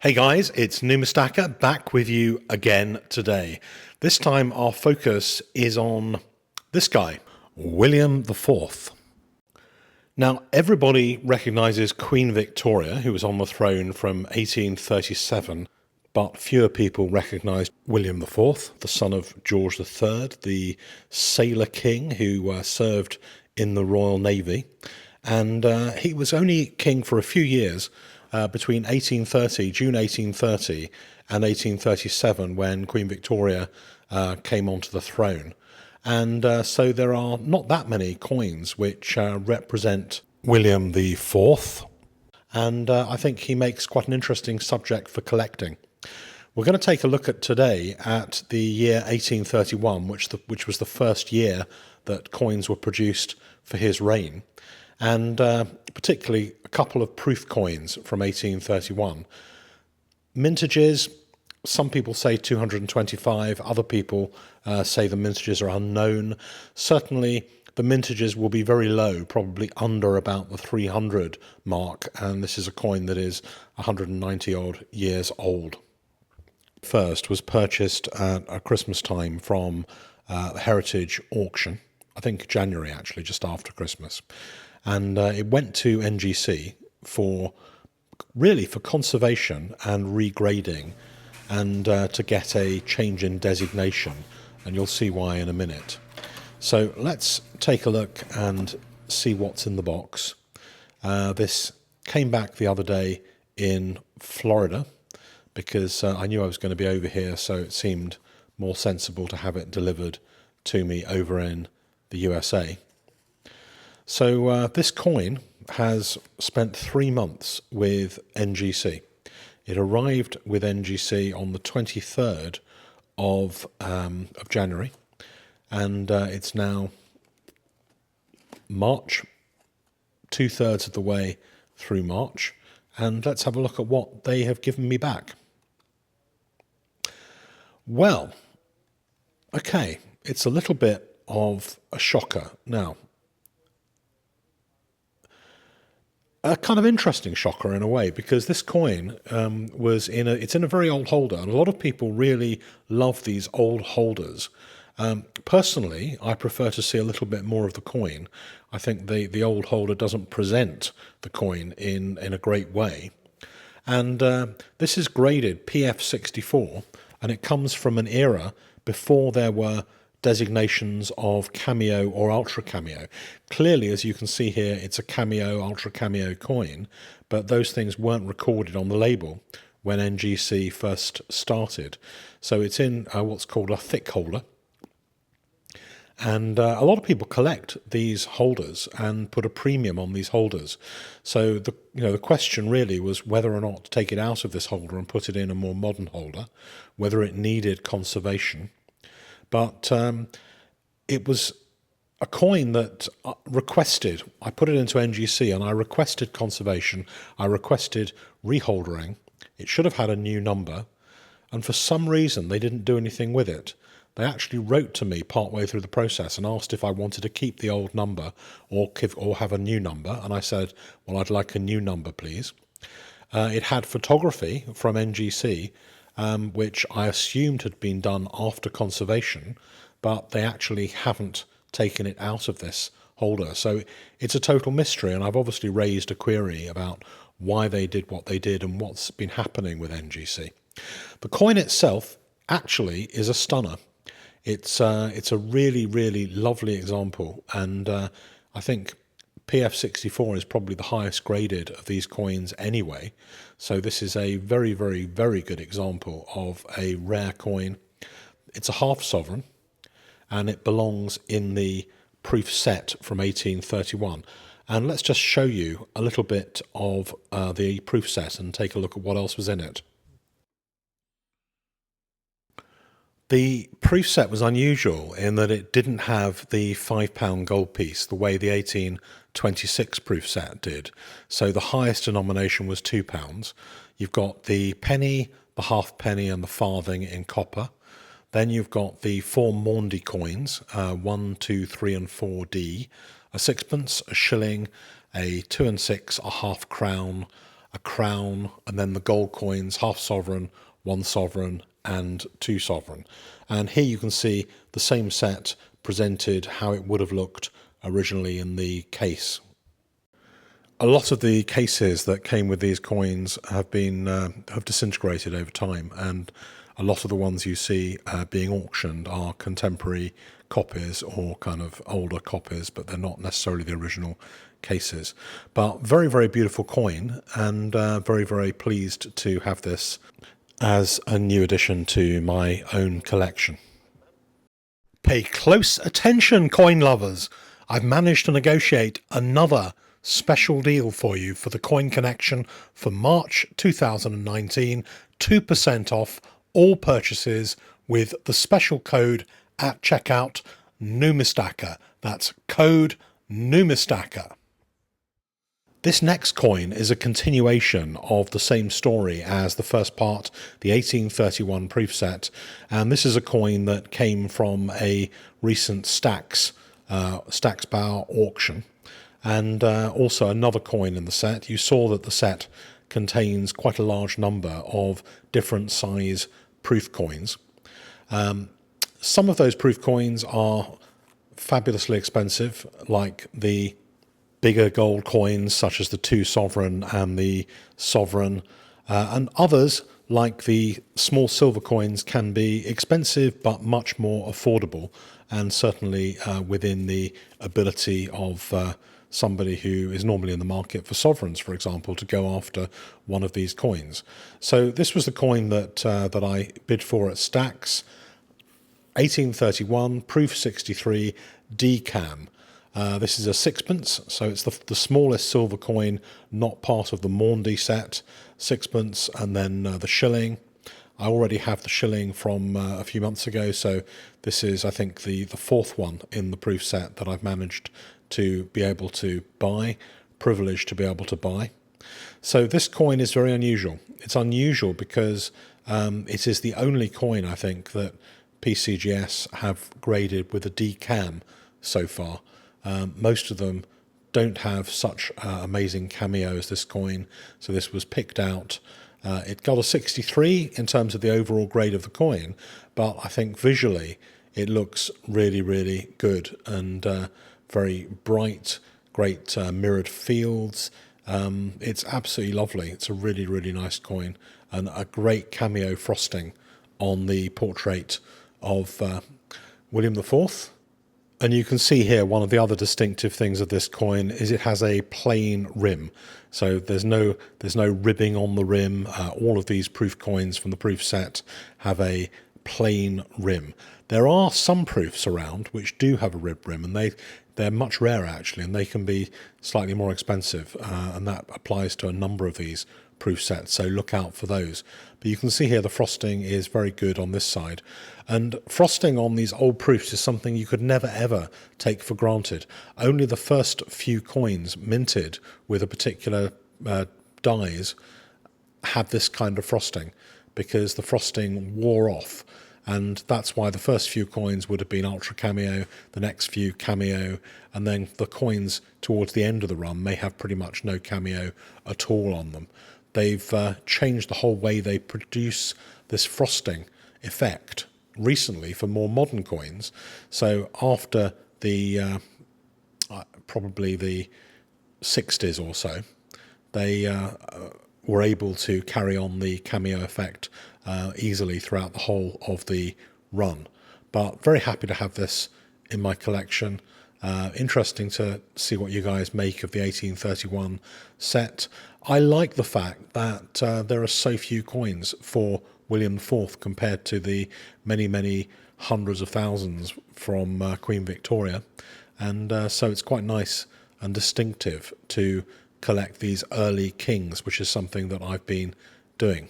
Hey guys, it's Numistaka back with you again today. This time our focus is on this guy, William IV. Now everybody recognises Queen Victoria, who was on the throne from 1837, but fewer people recognise William IV, the son of George III, the sailor king who served in the Royal Navy. And he was only king for a few years, between June 1830 and 1837, when Queen Victoria came onto the throne. And so there are not that many coins which represent William IV. And I think he makes quite an interesting subject for collecting. We're going to take a look at today at the year 1831, which was the first year that coins were produced for his reign, and particularly a couple of proof coins from 1831. Mintages, some people say 225, other people say the mintages are unknown. Certainly the mintages will be very low, probably under about the 300 mark, and this is a coin that is 190 odd years old. First was purchased at Christmas time from Heritage Auction, I think January actually, just after Christmas. And it went to NGC for conservation and regrading, and to get a change in designation, and you'll see why in a minute. So let's take a look and see what's in the box. This came back the other day in Florida, because I knew I was going to be over here, so it seemed more sensible to have it delivered to me over in the USA. So this coin has spent 3 months with NGC. It arrived with NGC on the 23rd of January, and it's now March, 2/3 of the way through March, and let's have a look at what they have given me back. Well, okay, it's a little bit of a shocker. Now, a kind of interesting shocker in a way, because this coin it's in a very old holder, and a lot of people really love these old holders. Personally, I prefer to see a little bit more of the coin. I think the old holder doesn't present the coin in a great way. And this is graded PF64, and it comes from an era before there were designations of cameo or ultra cameo. Clearly, as you can see here, it's a cameo, ultra cameo coin, but those things weren't recorded on the label when NGC first started. So it's in what's called a thick holder. And a lot of people collect these holders and put a premium on these holders. So the question really was whether or not to take it out of this holder and put it in a more modern holder, whether it needed conservation. But it was a coin that requested, I put it into NGC and I requested conservation, I requested reholdering. It should have had a new number, and for some reason they didn't do anything with it. They actually wrote to me partway through the process and asked if I wanted to keep the old number or have a new number, and I said, well, I'd like a new number, please. It had photography from NGC, which I assumed had been done after conservation, but they actually haven't taken it out of this holder. So it's a total mystery, and I've obviously raised a query about why they did what they did and what's been happening with NGC. The coin itself actually is a stunner. It's a really, really lovely example, and I think PF64 is probably the highest graded of these coins anyway. So this is a very, very, very good example of a rare coin. It's a half sovereign, and it belongs in the proof set from 1831. And let's just show you a little bit of the proof set and take a look at what else was in it. The proof set was unusual in that it didn't have the £5 gold piece the way the 1826 proof set did. So the highest denomination was £2. You've got the penny, the halfpenny and the farthing in copper. Then you've got the 4 Maundy coins, 1, 2, 3 and 4D, a sixpence, a shilling, a 2 and 6, a half crown, a crown, and then the gold coins, half sovereign, one sovereign, and two sovereign. And here you can see the same set presented how it would have looked originally in the case. A lot of the cases that came with these coins have been have disintegrated over time, and a lot of the ones you see being auctioned are contemporary copies or kind of older copies, but they're not necessarily the original cases. But very, very beautiful coin, and very, very pleased to have this as a new addition to my own collection. Pay close attention, coin lovers. I've managed to negotiate another special deal for you for the Coin Connection for March 2019, 2% off all purchases with the special code at checkout, Numistaka. That's code Numistaka. This next coin is a continuation of the same story as the first part, the 1831 proof set, and this is a coin that came from a recent Stax Bar auction, and also another coin in the set. You saw that the set contains quite a large number of different size proof coins. Some of those proof coins are fabulously expensive, like the bigger gold coins such as the two sovereign and the sovereign, and others like the small silver coins can be expensive but much more affordable, and certainly within the ability of somebody who is normally in the market for sovereigns, for example, to go after one of these coins. So this was the coin that I bid for at Stax, 1831, proof 63, DCAM. This is a sixpence, so it's the smallest silver coin, not part of the Maundy set, sixpence, and then the shilling. I already have the shilling from a few months ago, so this is, I think, the fourth one in the proof set that I've managed to be able to buy, privileged to be able to buy. So this coin is very unusual. It's unusual because it is the only coin, I think, that PCGS have graded with a DCAM so far. Most of them don't have such amazing cameo as this coin, so this was picked out. It got a 63 in terms of the overall grade of the coin, but I think visually it looks really, really good, and very bright, great mirrored fields. It's absolutely lovely. It's a really, really nice coin, and a great cameo frosting on the portrait of William IV. And you can see here one of the other distinctive things of this coin is it has a plain rim. So there's no ribbing on the rim. All of these proof coins from the proof set have a plain rim. There are some proofs around which do have a ribbed rim, and they're much rarer actually, and they can be slightly more expensive, and that applies to a number of these proof sets, so look out for those. But you can see here the frosting is very good on this side, and frosting on these old proofs is something you could never ever take for granted. Only the first few coins minted with a particular dies had this kind of frosting, because the frosting wore off, and that's why the first few coins would have been ultra cameo, the next few cameo, and then the coins towards the end of the run may have pretty much no cameo at all on them. They've changed the whole way they produce this frosting effect recently for more modern coins. So after the probably the 60s or so, they were able to carry on the cameo effect easily throughout the whole of the run. But very happy to have this in my collection. Interesting to see what you guys make of the 1831 set. I like the fact that there are so few coins for William IV compared to the many, many hundreds of thousands from Queen Victoria. And so it's quite nice and distinctive to collect these early kings, which is something that I've been doing.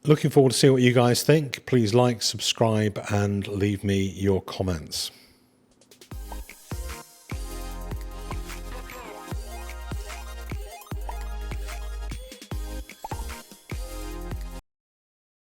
Looking forward to see what you guys think. Please like, subscribe, and leave me your comments.